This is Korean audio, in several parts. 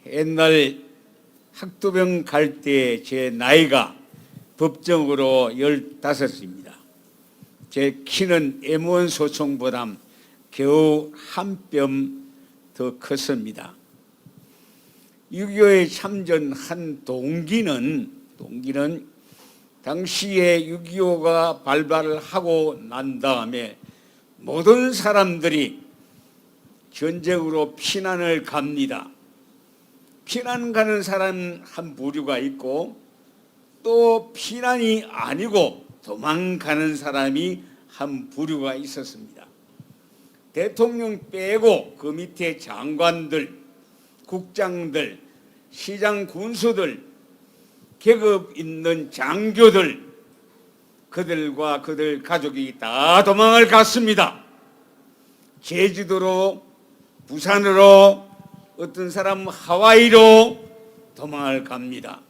옛날 학도병 갈 때 제 나이가 법정으로 15입니다. 제 키는 M1 소총보다 겨우 한 뼘 더 컸습니다. 6.25에 참전한 동기는 당시에 6.25가 발발을 하고 난 다음에 모든 사람들이 전쟁으로 피난을 갑니다. 피난 가는 사람 한 부류가 있고 또 피난이 아니고 도망가는 사람이 한 부류가 있었습니다. 대통령 빼고 그 밑에 장관들, 국장들, 시장 군수들, 계급 있는 장교들, 그들과 그들 가족이 다 도망을 갔습니다. 제주도로, 부산으로, 어떤 사람 하와이로 도망을 갑니다.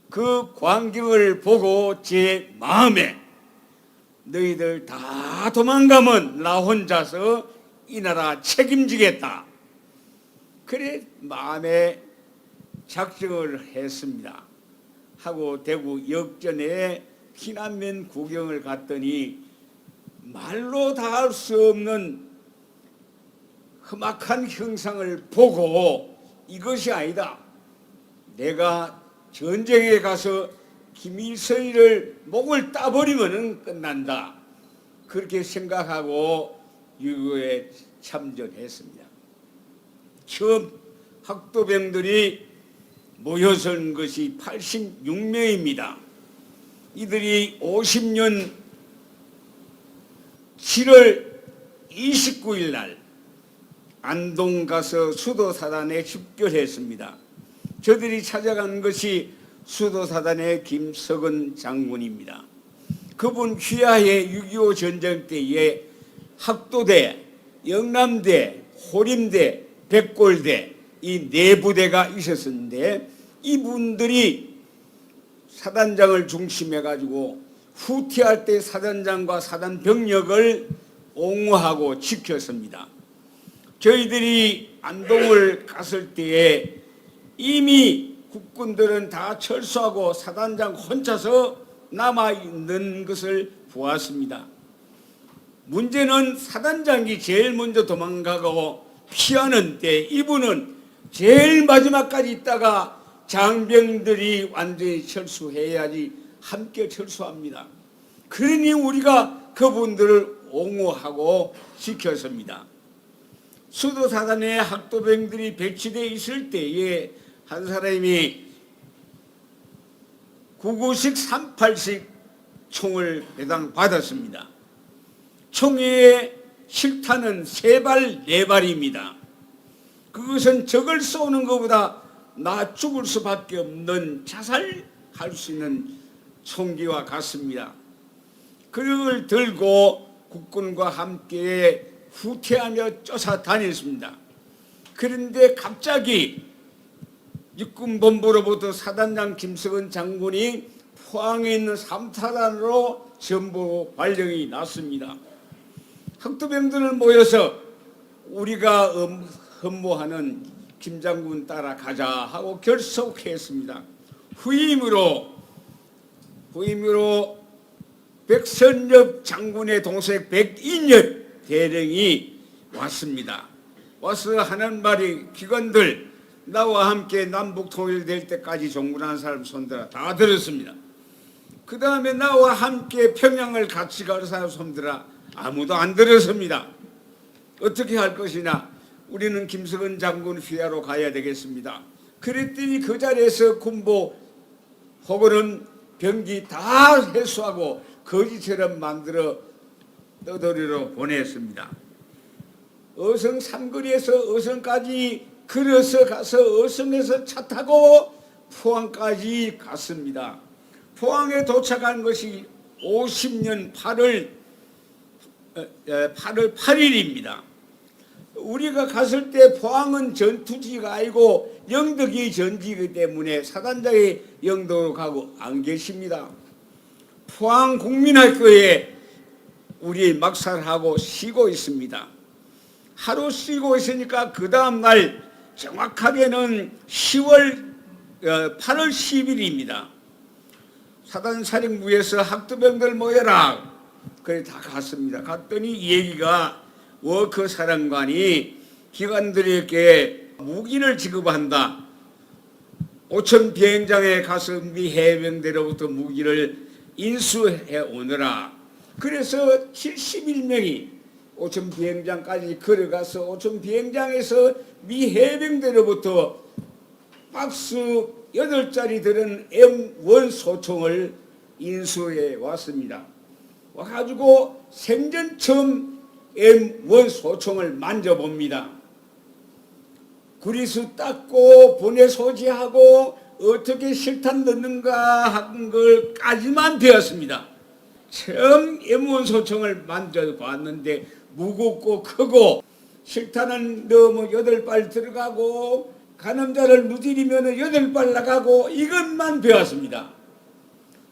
그 광경을 보고 제 마음에 너희들 다 도망가면 나 혼자서 이 나라 책임지겠다. 그래 마음에 작정을 했습니다. 하고 대구 역전에 피난민 구경을 갔더니 말로 다 할 수 없는 험악한 형상을 보고 이것이 아니다. 내가 전쟁에 가서 김일성이를 목을 따버리면 끝난다. 그렇게 생각하고 6.25에 참전했습니다. 처음 학도병들이 모여선 것이 86명입니다. 이들이 50년 7월 29일 날 안동 가서 수도사단에 집결했습니다. 저들이 찾아간 것이 수도사단의 김석은 장군입니다. 그분 휘하에 6.25 전쟁 때에 학도대, 영남대, 호림대, 백골대 이 네 부대가 있었는데 이분들이 사단장을 중심해 가지고 후퇴할 때 사단장과 사단 병력을 옹호하고 지켰습니다. 저희들이 안동을 갔을 때에 이미 국군들은 다 철수하고 사단장 혼자서 남아있는 것을 보았습니다. 문제는 사단장이 제일 먼저 도망가고 피하는데 이분은 제일 마지막까지 있다가 장병들이 완전히 철수해야지 함께 철수합니다. 그러니 우리가 그분들을 옹호하고 지켰습니다. 수도사단에 학도병들이 배치되어 있을 때에 한 사람이 9구식 38식 총을 배당받았습니다. 총의 실탄은 3발, 4발입니다. 그것은 적을 쏘는 것보다 나 죽을 수밖에 없는 자살할 수 있는 총기와 같습니다. 그걸 들고 국군과 함께 후퇴하며 쫓아다녔습니다. 그런데 갑자기 육군본부로부터 사단장 김석은 장군이 포항에 있는 3사단으로 전부 발령이 났습니다. 학도병들은 모여서 우리가 헌모하는 김 장군 따라가자 하고 결속했습니다. 후임으로 백선엽 장군의 동생 백인엽 대령이 왔습니다. 와서 하는 말이 기관들 나와 함께 남북 통일될 때까지 종군한 사람 손들어 다 들었습니다. 그 다음에 나와 함께 평양을 같이 갈 사람 손들어 아무도 안 들었습니다. 어떻게 할 것이냐? 우리는 김석은 장군 휘하로 가야 되겠습니다. 그랬더니 그 자리에서 군보 혹은 병기 다 회수하고 거지처럼 만들어 떠돌이로 보냈습니다. 어성 삼거리에서 어성까지 걸어서 가서 어성에서 차 타고 포항까지 갔습니다. 포항에 도착한 것이 50년 8월 8일입니다. 우리가 갔을 때 포항은 전투지가 아니고 영덕이 전지이기 때문에 사단장이 영덕으로 가고 안 계십니다. 포항 국민학교에 우리 막살하고 쉬고 있습니다. 하루 쉬고 있으니까 그 다음 날 정확하게는 8월 10일입니다. 사단사령부에서 학도병들 모여라. 그래 다 갔습니다. 갔더니 이 얘기가 워커 사령관이 기관들에게 무기를 지급한다. 오천 비행장에 가서 미 해병대로부터 무기를 인수해 오너라. 그래서 71명이 오천 비행장까지 걸어가서 오천 비행장에서 미 해병대로부터 박스 8자리 들은 M1 소총을 인수해 왔습니다. 와가지고 생전 처음 M1 소총을 만져봅니다. 구리수 닦고 분해 소지하고 어떻게 실탄 넣는가 하는 걸까지만 배웠습니다. 처음 M1 소총을 만져봤는데 무겁고 크고 실탄은 너무 8발 들어가고 가늠자를 무디리면 8발 나가고 이것만 배웠습니다.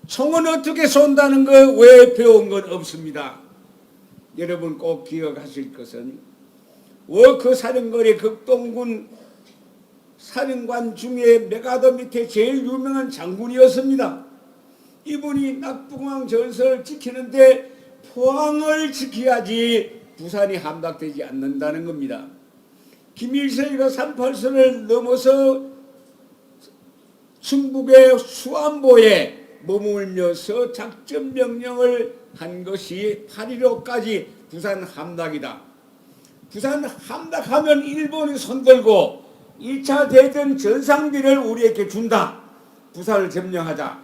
총은 어떻게 쏜다는 거 왜 배운 건 없습니다. 여러분 꼭 기억하실 것은 워커 사령관의 극동군 사령관 중에 메가더 밑에 제일 유명한 장군이었습니다. 이분이 낙동강 전선을 지키는데 포항을 지켜야지 부산이 함락되지 않는다는 겁니다. 김일성이가 38선을 넘어서 충북의 수안보에 머물면서 작전 명령을 한 것이 8.15까지 부산 함락이다. 부산 함락하면 일본이 손들고 1차 대전 전상비를 우리에게 준다. 부산을 점령하자.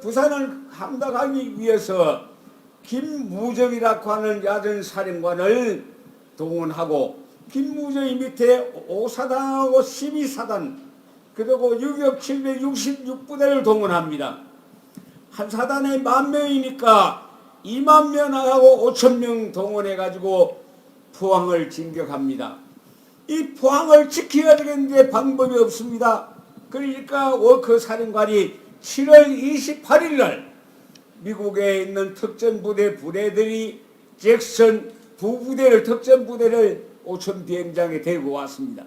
부산을 함락하기 위해서 김무정이라고 하는 야전 사령관을 동원하고 김무정이 밑에 5사단하고 12사단 그리고 유격 766부대를 동원합니다. 한 사단에 10,000명이니까 20,000명하고 5,000명 동원해가지고 포항을 진격합니다. 이 포항을 지켜야 되겠는데 방법이 없습니다. 그러니까 워커 사령관이 7월 28일 날 미국에 있는 특전부대 부대들이 잭슨 두 부대를 특전부대를 오천 비행장에 데리고 왔습니다.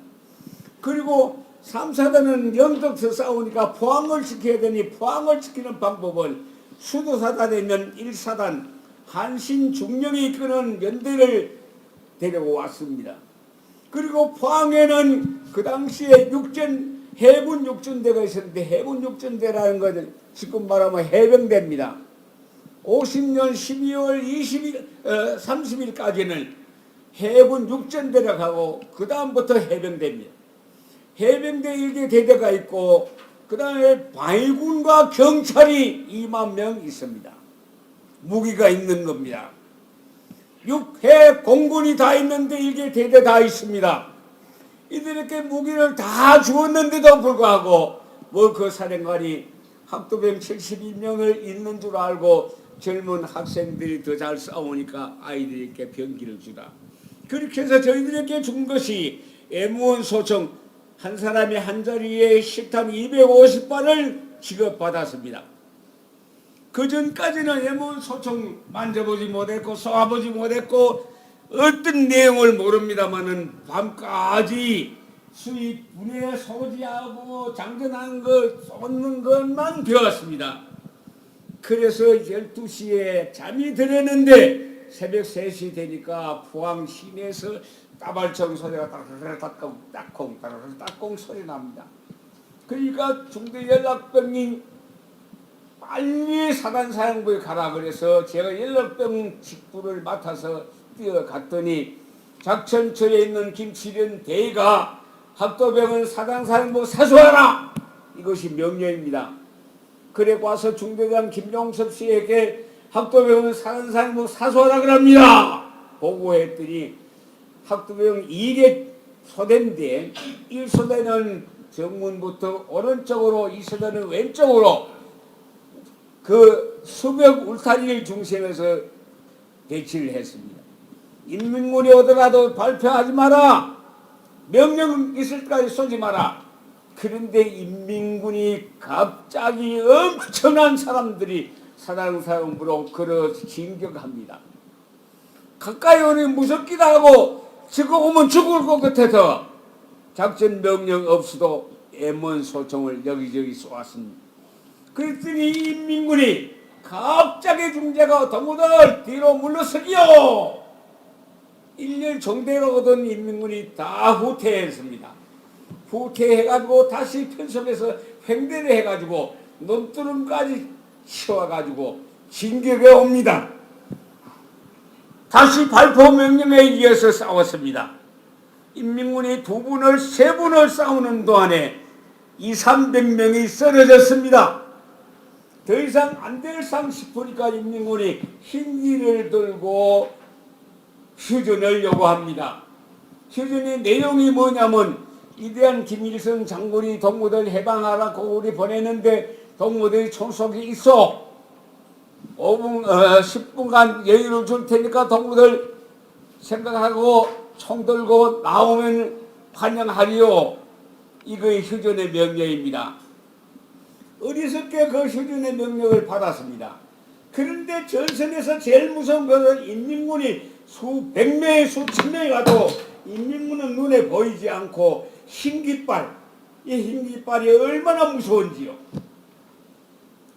그리고 3사단은 영덕서 싸우니까 포항을 지켜야 되니 포항을 지키는 방법은 수도사단이면 1사단 한신 중령이 이끄는 연대를 데리고 왔습니다. 그리고 포항에는 그 당시에 해군 육전대가 있었는데 해군 육전대라는 것은 지금 말하면 해병대입니다. 50년 12월 30일까지는 해군 육전대라고 하고 그 다음부터 해병대입니다. 해병대 1개 대대가 있고 그 다음에 방위군과 경찰이 20,000명 있습니다. 무기가 있는 겁니다. 육해 공군이 다 있는데 1개 대대 다 있습니다. 이들에게 무기를 다 주었는데도 불구하고 워커 사령관이 학도병 72명을 있는 줄 알고 젊은 학생들이 더 잘 싸우니까 아이들에게 병기를 주라. 그렇게 해서 저희들에게 준 것이 M1 소총 한 사람이 한 자리에 식탐 250발을 지급받았습니다. 그 전까지는 M1 소총 만져보지 못했고 쏘아보지 못했고 어떤 내용을 모릅니다만은 밤까지 수입 분해 소지하고 장전하는 것 쏟는 것만 배웠습니다. 그래서 12시에 잠이 들었는데 새벽 3시 되니까 포항 시내에서 따발총 소리가 따콩 소리 납니다. 그러니까 중대 연락병이 빨리 사단사령부에 가라 그래서 제가 연락병 직부를 맡아서 뛰어갔더니 작전처에 있는 김치련 대위가 학도병은 사단사령부 사수하라! 이것이 명령입니다. 그래 와서 중대장 김용섭 씨에게 학도병은 사단사령부 사수하라 그럽니다. 보고했더니 학도병 2개 소대인데 1소대는 정문부터 오른쪽으로 2소대는 왼쪽으로 그 수벽 울타리를 중심해서 배치를 했습니다. 인민군이 오더라도 발표하지 마라. 명령 있을 때까지 쏘지 마라. 그런데 인민군이 갑자기 엄청난 사람들이 사단사령부로 걸어 진격합니다. 가까이 오니 무섭기도 하고 지금 오면 죽을 것 같아서 작전 명령 없이도 M1 소총을 여기저기 쏘았습니다. 그랬더니 인민군이 갑자기 중대가 동무들 뒤로 물러서기요. 1년 정대로 오던 인민군이 다 후퇴했습니다. 후퇴해가지고 다시 편성해서 횡대를 해가지고 논두름까지 치워가지고 진격해 옵니다. 다시 발포 명령에 의해서 싸웠습니다. 인민군이 2분을 3분을 싸우는 동안에 200~300명이 쓰러졌습니다. 더 이상 안 될 상 싶으니까 인민군이 흰기를 들고 휴전을 요구합니다. 휴전의 내용이 뭐냐면 위대한 김일성 장군이 동무들 해방하라고 우리 보냈는데 동무들이 총속이 있어 10분간 여유를 줄 테니까 동무들 생각하고 총 들고 나오면 환영하리요. 이거의 휴전의 명령입니다. 어리석게 그 휴전의 명령을 받았습니다. 그런데 전선에서 제일 무서운 것은 인민군이 수백 명이 수천 명이 가도 인민군은 눈에 보이지 않고 흰깃발, 이 흰깃발이 얼마나 무서운지요.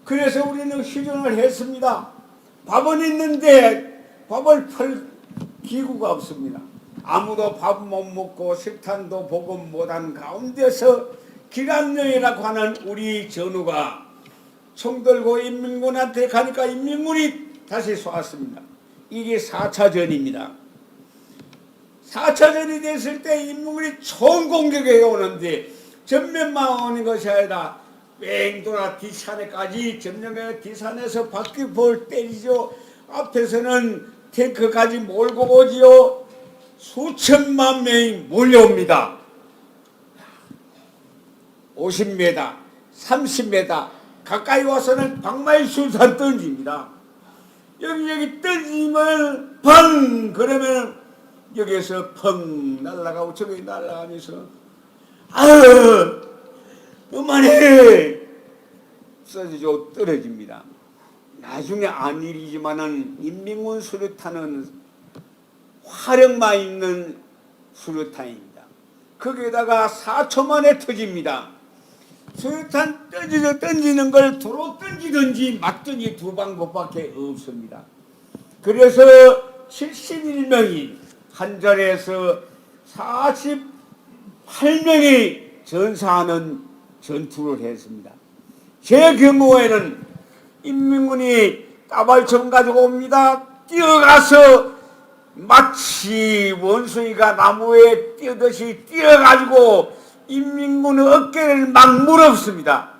그래서 우리는 휴전을 했습니다. 밥은 있는데 밥을 팔 기구가 없습니다. 아무도 밥 못 먹고 식탄도 보급 못한 가운데서 기강령이라고 하는 우리 전우가 총 들고 인민군한테 가니까 인민군이 다시 쏘았습니다. 이게 4차전입니다. 4차전이 됐을 때 인민군이 총 공격해 오는데 전면만 오는 것이 아니라 뺑 돌아 뒷산에까지 점령해 뒷산에서 바퀴볼 때리죠. 앞에서는 탱크까지 몰고 오지요. 수천만 명이 몰려옵니다. 50m, 30m 가까이 와서는 방마이술탄 던집니다. 여기 던지면 펑 그러면 여기서 펑 날아가고 저기 날아가면서 아유 그만해 써지죠. 떨어집니다. 나중에 안 일이지만은 인민군 수류탄은 화력만 있는 수류탄입니다. 거기에다가 4초 만에 터집니다. 수류탄 던지는 걸 도로 던지든지 맞든지 두 방법밖에 없습니다. 그래서 71명이 한 자리에서 48명이 전사하는 전투를 했습니다. 제 경우에는 인민군이 따발총 가지고 옵니다. 뛰어가서 마치 원숭이가 나무에 뛰어듯이 뛰어가지고 인민군의 어깨를 막 물었습니다.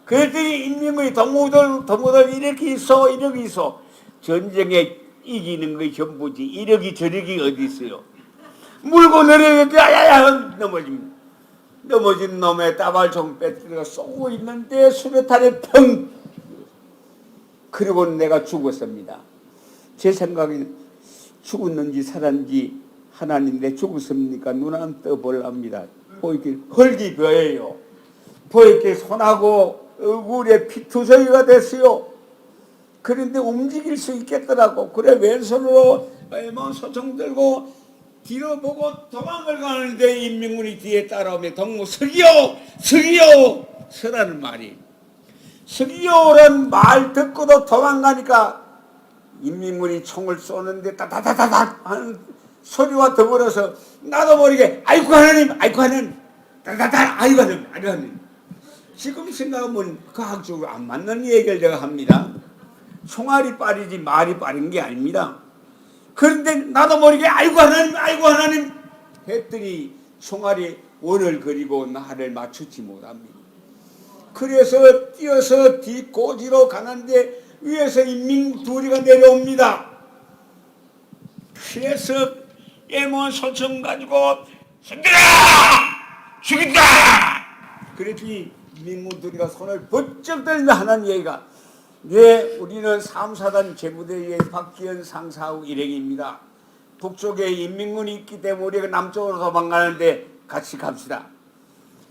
그랬더니 인민군이 동무들 이렇게 있어 이렇게 있어. 전쟁에 이기는 게 전부지 이력이 저력이 어디 있어요. 물고 내려가니까 야야야 넘어집니다. 넘어진 놈의 따발총 빼뜨려 쏘고 있는데 수류탄에 펑. 그리고 내가 죽었습니다. 제 생각에는 죽었는지 살았는지 하나님 내 죽었습니까? 눈 안 떠볼랍니다. 보이게 헐기 벼예요. 보이게 손하고 얼굴에 피투성이가 됐어요. 그런데 움직일 수 있겠더라고. 그래 왼손으로 소총 들고 뒤로 보고 도망을 가는데 인민군이 뒤에 따라오면 동무 서기요! 서기요! 서라는 말이 서기요라는 말 듣고도 도망가니까 인민군이 총을 쏘는데 따다다다닥 하는 소리와 더불어서 나도 모르게 아이고 하나님 아이고 하나님 따다다 아이고 하나님 아이고 하나님. 지금 생각하면 과학적으로 안 맞는 얘기를 제가 합니다. 총알이 빠르지 말이 빠른 게 아닙니다. 그런데 나도 모르게 아이고 하나님 했더니 총알이 원을 그리고 나를 맞추지 못합니다. 그래서 뛰어서 뒷고지로 가는데 위에서 인민 둘이가 내려옵니다. 그래서 M1 소총 가지고 손들어! 죽인다! 그랬더니 인민 둘이가 손을 번쩍 들며 하는 얘기가 네, 우리는 3사단 제부대의 박기현 상사하고 일행입니다. 북쪽에 인민군이 있기 때문에 우리가 남쪽으로 도망가는데 같이 갑시다.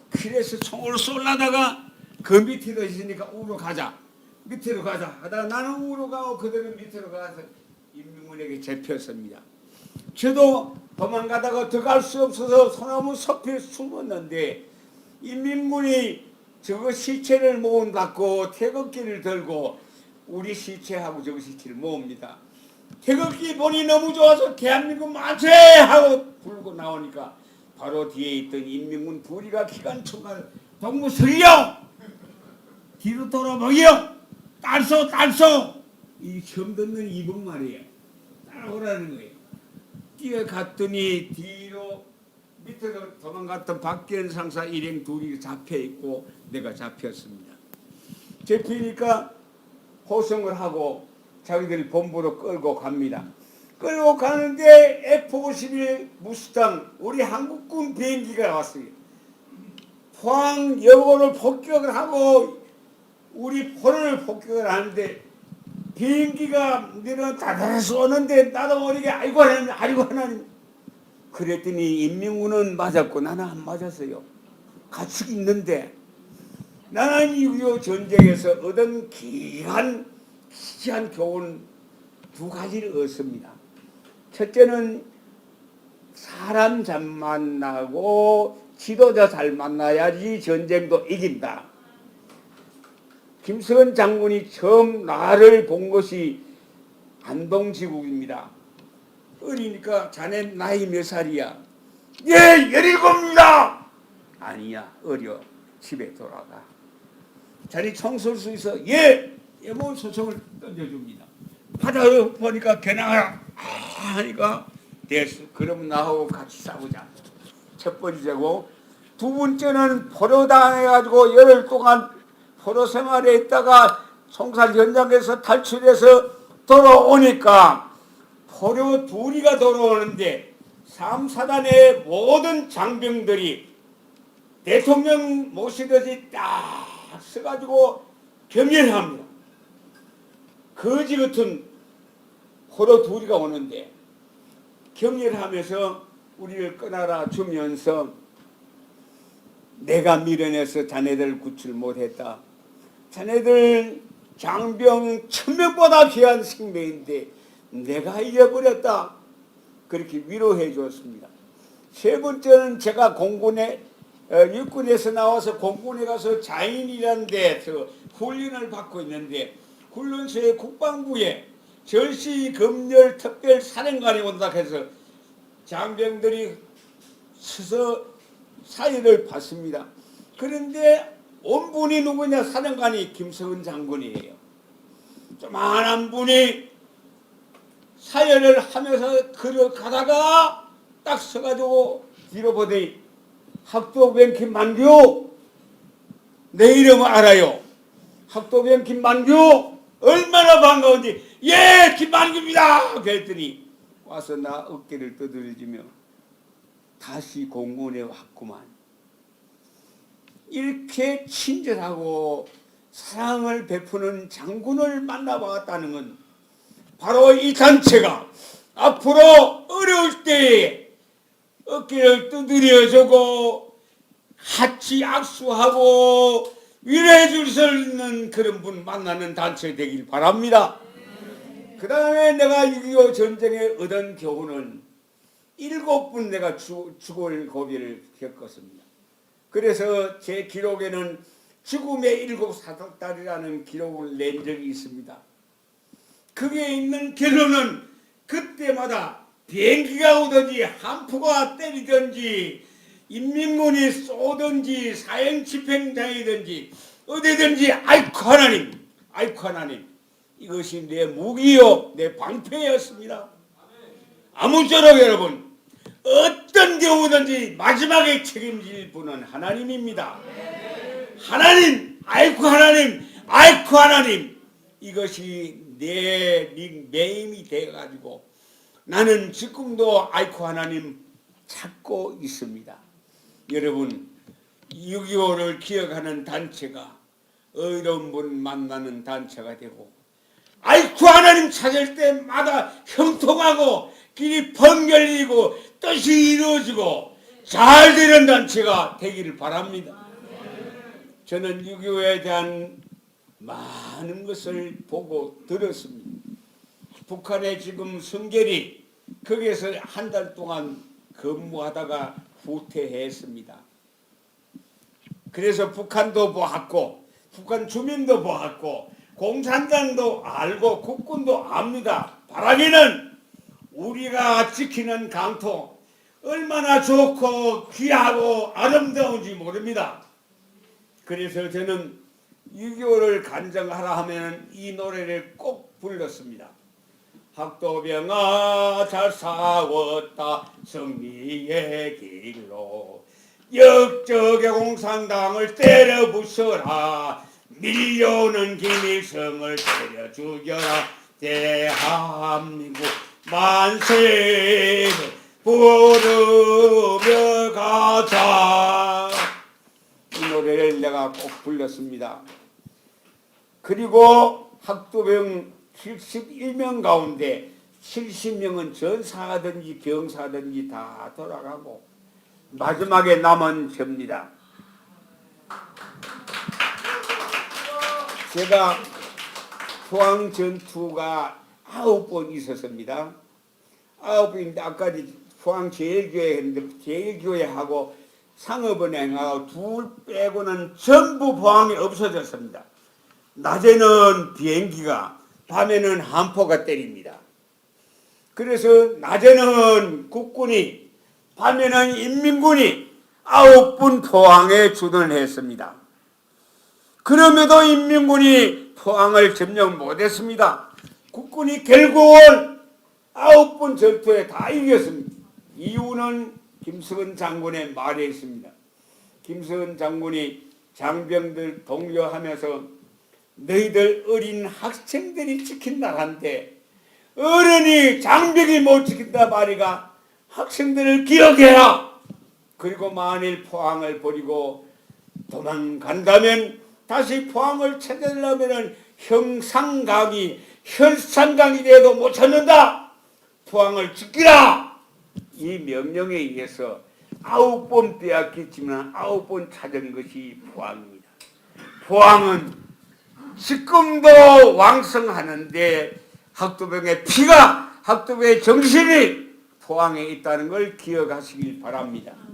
그래서 총을 쏠라다가 그 밑에도 있으니까 우로 가자. 밑으로 가자 하다가 나는 우로 가고 그들은 밑으로 가서 인민군에게 잡혔습니다. 저도 도망가다가 들어갈 수 없어서 소나무 숲에 숨었는데 인민군이 저거 시체를 모은갖고 태극기를 들고 우리 시체하고 저거 시체를 모읍니다. 태극기 보니 너무 좋아서 대한민국 만세! 하고 부르고 나오니까 바로 뒤에 있던 인민군 부리가 기관총을 동무 서기요! 뒤로 돌아보기요! 딸소 딸소! 이 처음 듣는 이분 말이에요. 따라오라는 거예요. 뛰어갔더니 뒤로 밑으로 도망갔던 박기현 상사 일행 둘이 잡혀있고 내가 잡혔습니다. 잡히니까 호송을 하고 자기들 본부로 끌고 갑니다. 끌고 가는데 F-51 무스탕 우리 한국군 비행기가 왔어요. 포항 여고를 폭격을 하고 우리 포로를 폭격을 하는데 비행기가 내려 다다라서 오는데 나도 모르게 아이고 하나님 아이고 하나님 그랬더니 인민군은 맞았고 나는 안 맞았어요. 같이 있는데 나는 6.25 전쟁에서 얻은 귀한 교훈 두 가지를 얻습니다. 첫째는 사람 잘 만나고 지도자 잘 만나야지 전쟁도 이긴다. 김성은 장군이 처음 나를 본 것이 안동지국입니다. 어리니까 자네 나이 몇 살이야? 예, 17입니다. 아니야, 어려. 집에 돌아가. 자네 총 쏠 수 있어? 예! 예모 소총을 던져줍니다. 바다로 보니까 개나가라 하니까 됐어. 그럼 나하고 같이 싸우자. 첫 번째고 두 번째는 포로 당해가지고 열흘 동안 포로 생활에 있다가 총살 현장에서 탈출해서 돌아오니까 포로 둘이가 돌아오는데 3사단의 모든 장병들이 대통령 모시듯이 딱 서가지고 겸연합니다. 거지 같은 포로 둘이가 오는데 경렬하면서 우리를 끊어라 주면서 내가 밀어내서 자네들 구출 못했다. 자네들 장병 1000명보다 귀한 생명인데 내가 잃어버렸다. 그렇게 위로해 주었습니다. 세 번째는 제가 공군에 육군에서 나와서 공군에 가서 자인이라는 데서 훈련을 받고 있는데 훈련소에 국방부에 절시 검열 특별 사령관이 온다 해서 장병들이 서서 사회를 받습니다. 그런데 원분이 누구냐? 사령관이 김성은 장군이에요. 조만한 분이 사회를 하면서 걸어가다가 딱 서가지고 뒤로 보더니 학도병 김만규 내 이름을 알아요. 학도병 김만규 얼마나 반가운지 예 김만규입니다 그랬더니 와서 나 어깨를 두드려주며 다시 공군에 왔구만. 이렇게 친절하고 사랑을 베푸는 장군을 만나봤다는 건 바로 이 단체가 앞으로 어려울 때에 어깨를 두드려주고 같이 악수하고 위로해 줄 수 있는 그런 분 만나는 단체 되길 바랍니다. 그 다음에 내가 6.25 전쟁에 얻은 교훈은 7번 내가 죽을 고비를 겪었습니다. 그래서 제 기록에는 죽음의 7사닥다리라는 기록을 낸 적이 있습니다. 그게 있는 결론은 그때마다 비행기가 오든지 함포가 때리든지 인민군이 쏘든지 사형집행장이든지 어디든지 아이쿠 하나님 이것이 내 무기요 내 방패였습니다. 아무쪼록 여러분 어떤 경우든지 마지막에 책임질 분은 하나님입니다. 하나님 아이쿠 하나님 이것이 내 매임이 돼가지고 나는 지금도 아이쿠 하나님 찾고 있습니다. 여러분 6.25를 기억하는 단체가 어려운 분 만나는 단체가 되고 아이쿠 하나님 찾을 때마다 형통하고 길이 펑 열리고 뜻이 이루어지고 잘 되는 단체가 되기를 바랍니다. 저는 6.25에 대한 많은 것을 보고 들었습니다. 북한의 지금 순결이 거기에서 한 달 동안 근무하다가 후퇴했습니다. 그래서 북한도 보았고 북한 주민도 보았고 공산당도 알고 국군도 압니다. 바라기는 우리가 지키는 강토 얼마나 좋고 귀하고 아름다운지 모릅니다. 그래서 저는 6.25를 간증하라 하면 이 노래를 꼭 불렀습니다. 학도병아 잘 싸웠다 승리의 길로 역적의 공산당을 때려 부숴라 밀려오는 김일성을 때려 죽여라 대한민국 만세 부르며 가자. 이 노래를 내가 꼭 불렀습니다. 그리고 학도병 71명 가운데 70명은 전사하든지 경사하든지 다 돌아가고 마지막에 남은 접니다. 제가 포항 전투가 9번 있었습니다. 9번인데 아까 포항 제일교회 했는데 제일교회하고 상업은행하고 둘 빼고는 전부 포항이 없어졌습니다. 낮에는 비행기가 밤에는 함포가 때립니다. 그래서 낮에는 국군이 밤에는 인민군이 9분 포항에 주둔했습니다. 그럼에도 인민군이 포항을 점령 못했습니다. 국군이 결국은 9분 전투에 다 이겼습니다. 이유는 김석은 장군의 말에 있습니다. 김석은 장군이 장병들 독려하면서 너희들 어린 학생들이 지킨다 한데 어른이 장병이 못 지킨다 말이가 학생들을 기억해라. 그리고 만일 포항을 버리고 도망간다면 다시 포항을 찾으려면 형상강이 혈상강이 돼도 못 찾는다. 포항을 지키라. 이 명령에 의해서 9번 빼앗겼지만 9번 찾은 것이 포항입니다. 포항은 지금도 왕성하는데 학도병의 피가 학도병의 정신이 포항에 있다는 걸 기억하시길 바랍니다.